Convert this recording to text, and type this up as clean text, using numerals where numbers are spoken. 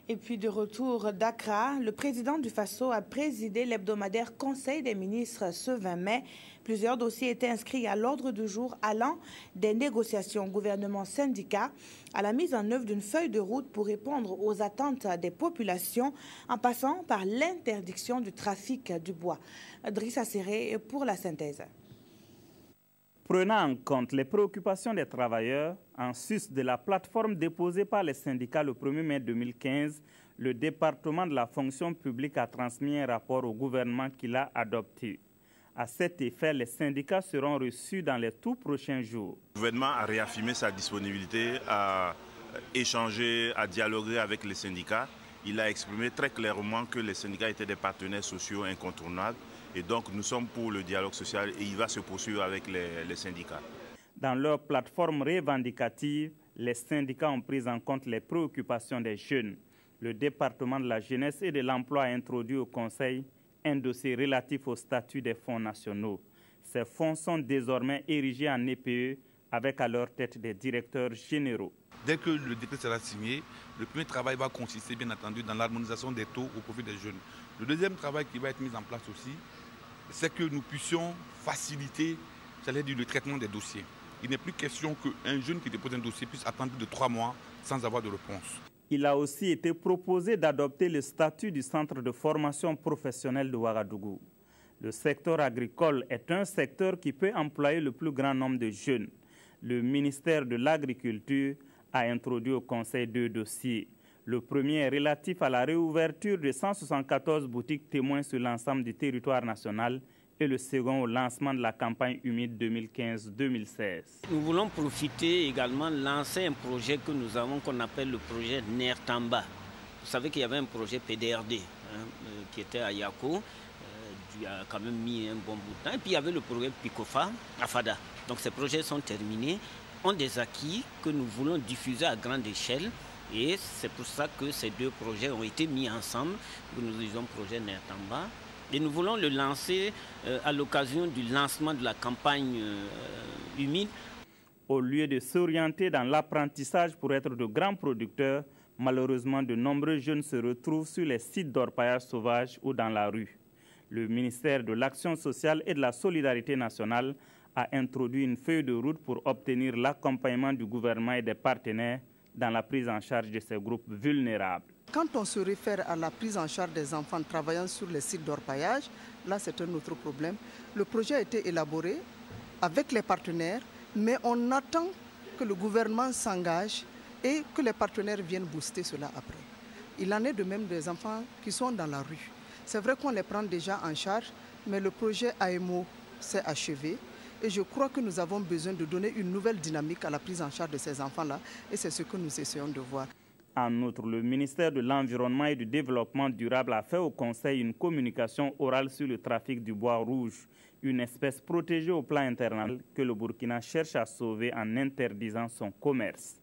Et puis de retour d'Accra, le président du Faso a présidé l'hebdomadaire Conseil des ministres ce 20 mai. Plusieurs dossiers étaient inscrits à l'ordre du jour allant des négociations gouvernement-syndicat à la mise en œuvre d'une feuille de route pour répondre aux attentes des populations en passant par l'interdiction du trafic du bois. Drissa Serré pour la synthèse. Prenant en compte les préoccupations des travailleurs, en sus de la plateforme déposée par les syndicats le 1er mai 2015, le département de la fonction publique a transmis un rapport au gouvernement qu'il a adopté. À cet effet, les syndicats seront reçus dans les tout prochains jours. Le gouvernement a réaffirmé sa disponibilité à échanger, à dialoguer avec les syndicats. Il a exprimé très clairement que les syndicats étaient des partenaires sociaux incontournables. Et donc nous sommes pour le dialogue social et il va se poursuivre avec les syndicats. Dans leur plateforme revendicative, les syndicats ont pris en compte les préoccupations des jeunes. Le département de la jeunesse et de l'emploi a introduit au Conseil un dossier relatif au statut des fonds nationaux. Ces fonds sont désormais érigés en EPE avec à leur tête des directeurs généraux. Dès que le décret sera signé, le premier travail va consister bien entendu dans l'harmonisation des taux au profit des jeunes. Le deuxième travail qui va être mis en place aussi, c'est que nous puissions faciliter, j'allais dire, le traitement des dossiers. Il n'est plus question qu'un jeune qui dépose un dossier puisse attendre de 3 mois sans avoir de réponse. Il a aussi été proposé d'adopter le statut du centre de formation professionnelle de Ouagadougou. Le secteur agricole est un secteur qui peut employer le plus grand nombre de jeunes. Le ministère de l'Agriculture a introduit au Conseil 2 dossiers. Le premier est relatif à la réouverture de 174 boutiques témoins sur l'ensemble du territoire national et le second au lancement de la campagne humide 2015-2016. Nous voulons profiter également de lancer un projet que nous avons qu'on appelle le projet Nertamba. Vous savez qu'il y avait un projet PDRD qui était à Yako, qui a quand même mis un bon bout de temps. Et puis il y avait le projet Picofa à Fada. Donc ces projets sont terminés, ont des acquis que nous voulons diffuser à grande échelle. Et c'est pour ça que ces deux projets ont été mis ensemble, que nous disons projet Nertamba. Et nous voulons le lancer à l'occasion du lancement de la campagne humide. Au lieu de s'orienter dans l'apprentissage pour être de grands producteurs, malheureusement de nombreux jeunes se retrouvent sur les sites d'orpaillage sauvage ou dans la rue. Le ministère de l'Action sociale et de la Solidarité nationale a introduit une feuille de route pour obtenir l'accompagnement du gouvernement et des partenaires dans la prise en charge de ces groupes vulnérables. Quand on se réfère à la prise en charge des enfants travaillant sur les sites d'orpaillage, là c'est un autre problème. Le projet a été élaboré avec les partenaires, mais on attend que le gouvernement s'engage et que les partenaires viennent booster cela après. Il en est de même des enfants qui sont dans la rue. C'est vrai qu'on les prend déjà en charge, mais le projet AMO s'est achevé. Et je crois que nous avons besoin de donner une nouvelle dynamique à la prise en charge de ces enfants-là. Et c'est ce que nous essayons de voir. En outre, le ministère de l'Environnement et du Développement durable a fait au Conseil une communication orale sur le trafic du bois rouge, une espèce protégée au plan international que le Burkina cherche à sauver en interdisant son commerce.